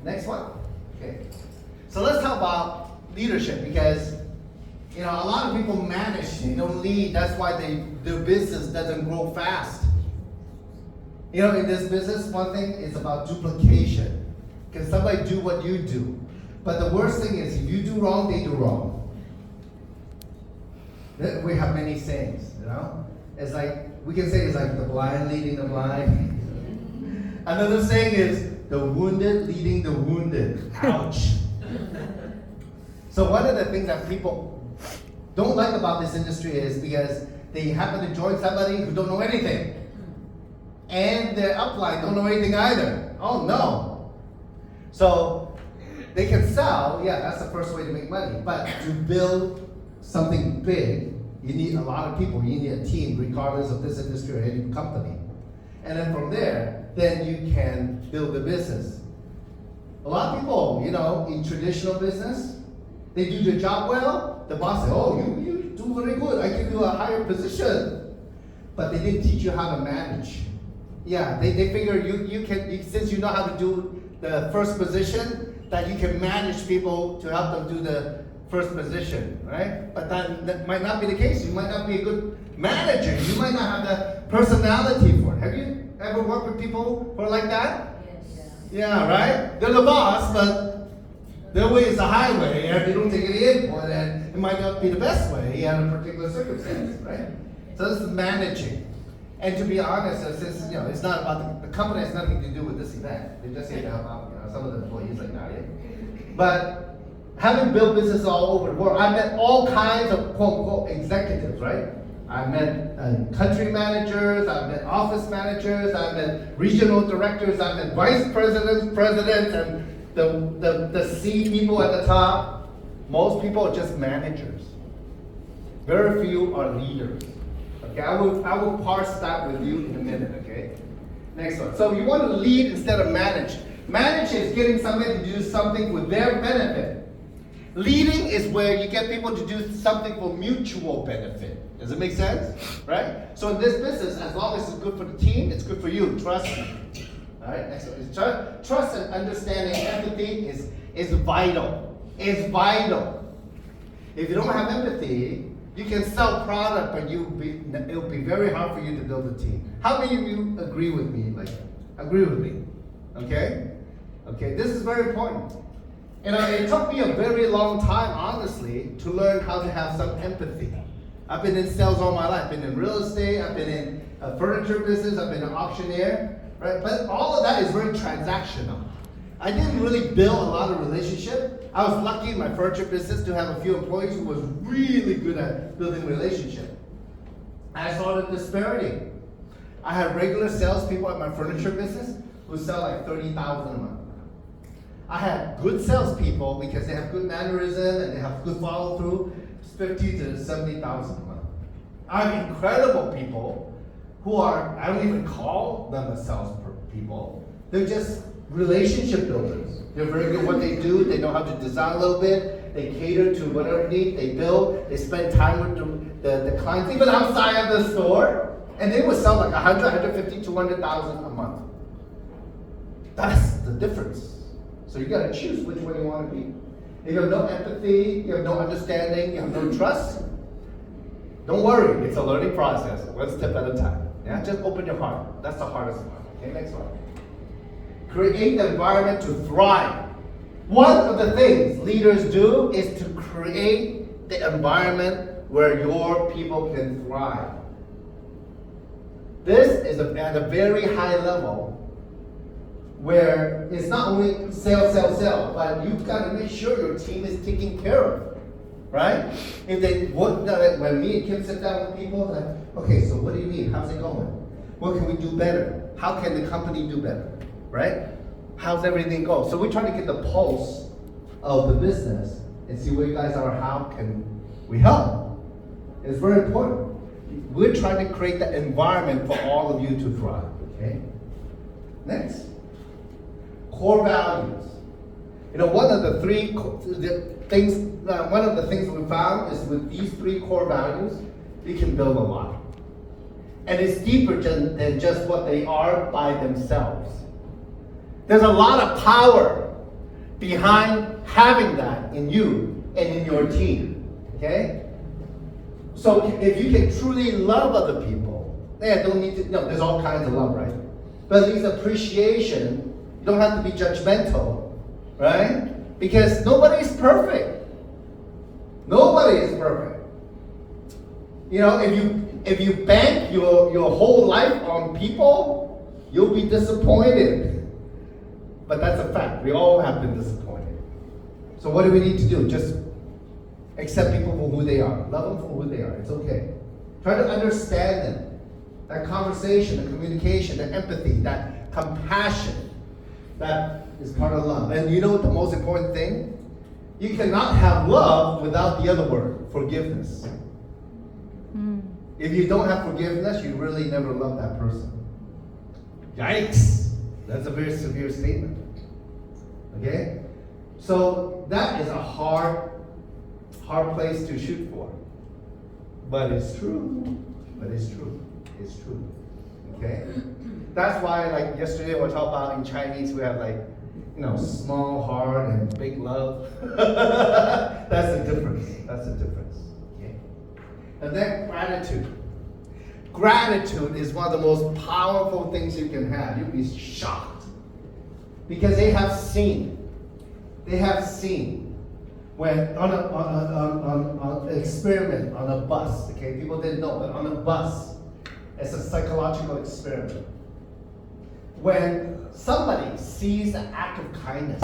Next one. Okay. So let's talk about leadership because, a lot of people manage, they don't lead. That's why their business doesn't grow fast. In this business, one thing is about duplication. Can somebody do what you do? But the worst thing is if you do wrong, they do wrong. We have many sayings, It's like, we can say it's like the blind leading the blind. Another saying is the wounded leading the wounded. Ouch. So one of the things that people don't like about this industry is because they happen to join somebody who don't know anything. And their upline don't know anything either. Oh no. So they can sell, that's the first way to make money. But to build something big, you need a lot of people. You need a team, regardless of this industry or any company. And then from there, then you can build a business. A lot of people, in traditional business, they do their job well. The boss says, oh, you do very good. I give you a higher position. But they didn't teach you how to manage. Yeah, they figure you can, since you know how to do the first position, that you can manage people to help them do the first position, right? But that might not be the case. You might not be a good manager. You might not have the personality for it. Have you ever worked with people who are like that? Yes. Yeah, right? They're the boss, but their way is the highway, and they don't take any input, and it might not be the best way in a particular circumstance, right? So this is managing. And to be honest, since it's not about the company has nothing to do with this event. They just say to help out, some of the employees like that. Yeah? But having built businesses all over the world, I met all kinds of quote unquote executives, right? I met country managers, I met office managers, I met regional directors, I met vice presidents, and the C people at the top. Most people are just managers. Very few are leaders. Okay, I will parse that with you in a minute, okay? Next one. So you want to lead instead of manage. Manage is getting somebody to do something with their benefit. Leading is where you get people to do something for mutual benefit. Does it make sense? Right? So in this business, as long as it's good for the team, it's good for you. Trust me. All right, next one. Trust and understanding, empathy is vital. It's vital. If you don't have empathy, you can sell product, but it'll be very hard for you to build a team. How many of you agree with me? Agree with me? Okay? Okay, this is very important. It took me a very long time, honestly, to learn how to have some empathy. I've been in sales all my life. I've been in real estate. I've been in a furniture business. I've been an auctioneer. Right? But all of that is very transactional. I didn't really build a lot of relationship. I was lucky in my furniture business to have a few employees who was really good at building relationship. I saw the disparity. I had regular salespeople at my furniture business who sell like $30,000 a month. I had good salespeople because they have good mannerism and they have good follow through, $50,000 to $70,000 a month. I have incredible people who are, I don't even call them a salespeople. They're just relationship builders. They're very good at what they do. They know how to design a little bit. They cater to whatever need. They build. They spend time with the clients, even outside of the store. And they would sell like 100, 150, 200,000 a month. That's the difference. So you got to choose which one you want to be. If you have no empathy, you have no understanding, you have no trust, don't worry. It's a learning process. One step at a time. Yeah, just open your heart. That's the hardest one. Okay, next one. Create the environment to thrive. One of the things leaders do is to create the environment where your people can thrive. This is at a very high level where it's not only sell, but you've got to make sure your team is taken care of, right? If they when me and Kim sit down with people, like, okay, so what do you mean? How's it going? What can we do better? How can the company do better? Right? How's everything go? So we try to get the pulse of the business and see where you guys are. How can we help? It's very important. We're trying to create the environment for all of you to thrive. Okay. Next, core values. One of the things we found is with these 3 core values, you can build a lot. And it's deeper than just what they are by themselves. There's a lot of power behind having that in you and in your team. Okay? So if you can truly love other people, don't need to, no, there's all kinds of love, right? But at least appreciation, you don't have to be judgmental, right? Because nobody is perfect. Nobody is perfect. You know, if you bank your whole life on people, you'll be disappointed. But that's a fact. We all have been disappointed. So what do we need to do? Just accept people for who they are. Love them for who they are. It's okay. Try to understand them. That conversation, the communication, the empathy, that compassion, that is part of love. And you know what the most important thing? You cannot have love without the other word, forgiveness. If you don't have forgiveness, you really never love that person. Yikes! That's a very severe statement. Okay? So that is a hard place to shoot for. But it's true. It's true. Okay? That's why, like yesterday, we talked about in Chinese, we have like, small heart and big love. That's the difference. Okay? And then gratitude. Gratitude is one of the most powerful things you can have. You'll be shocked. Because they have seen when on an experiment on a bus, okay, people didn't know, but on a bus, it's a psychological experiment. When somebody sees an act of kindness,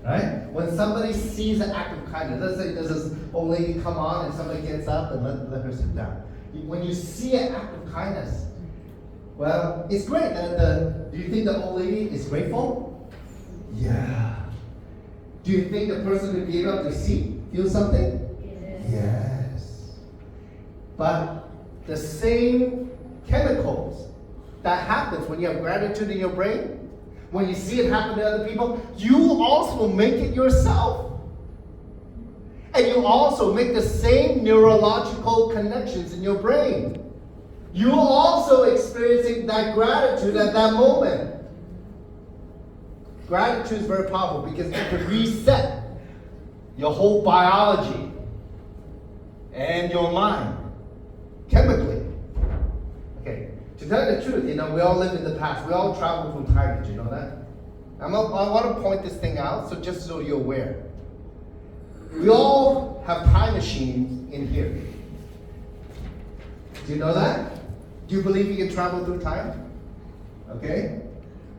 right? When somebody sees an act of kindness, let's say there's this old lady come on and somebody gets up and let her sit down. When you see an act of kindness, well, it's great. Do you think the old lady is grateful? Yeah. Do you think the person who gave up the seat feels something? Yes. But the same chemicals that happens when you have gratitude in your brain, when you see it happen to other people, you also make it yourself. And you also make the same neurological connections in your brain. You're also experiencing that gratitude at that moment. Gratitude is very powerful because it can reset your whole biology and your mind chemically. Okay, to tell you the truth, we all live in the past. We all travel through time. Did you know that? I want to point this thing out, just so you're aware. We all have time machines in here. Do you know that? Do you believe you can travel through time? Okay?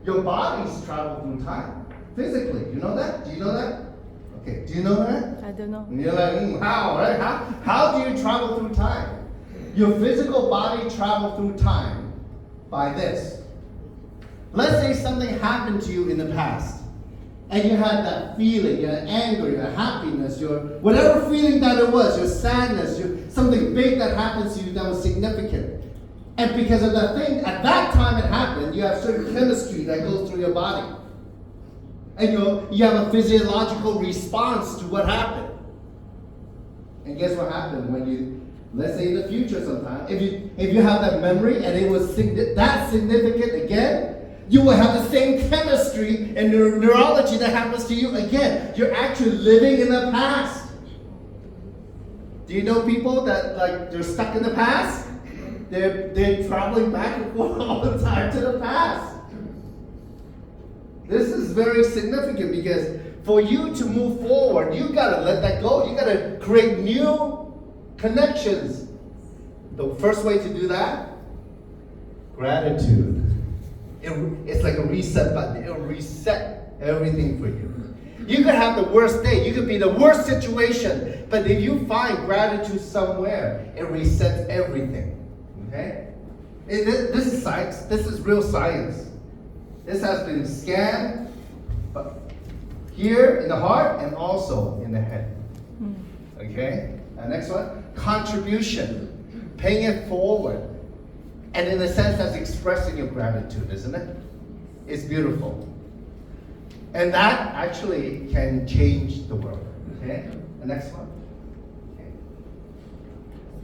Your bodies travel through time. Physically. Do you know that? Do you know that? Okay. Do you know that? I don't know. And you're like, how, right? How do you travel through time? Your physical body travels through time by this. Let's say something happened to you in the past. And you had that feeling, your anger, your happiness, your whatever feeling that it was, your sadness, something big that happens to you that was significant. And because of that thing, at that time it happened, you have certain chemistry that goes through your body. And you have a physiological response to what happened. And guess what happened when you, let's say in the future sometime, if you have that memory and it was that significant again, you will have the same chemistry and neurology that happens to you again. You're actually living in the past. Do you know people that they're stuck in the past? They're traveling back and forth all the time to the past. This is very significant because for you to move forward, you gotta let that go. You gotta create new connections. The first way to do that, gratitude. It's like a reset button. It'll reset everything for you. You could have the worst day. You could be the worst situation. But if you find gratitude somewhere, it resets everything. Okay? This is science. This is real science. This has been scanned here in the heart and also in the head. Okay? Next one. Contribution. Paying it forward. And in a sense, that's expressing your gratitude, isn't it? It's beautiful. And that actually can change the world. Okay? The next one. Okay.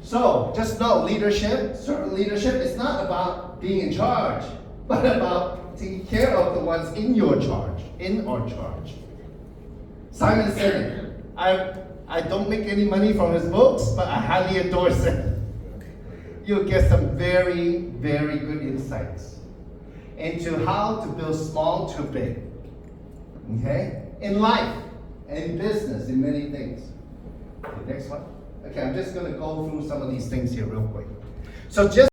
So, just know certain leadership is not about being in charge, but about taking care of the ones in your charge, in our charge. Simon Sinek. I don't make any money from his books, but I highly endorse it. You'll get some very, very good insights into how to build small to big. Okay? In life, in business, in many things. Okay, next one. Okay, I'm just going to go through some of these things here real quick. So just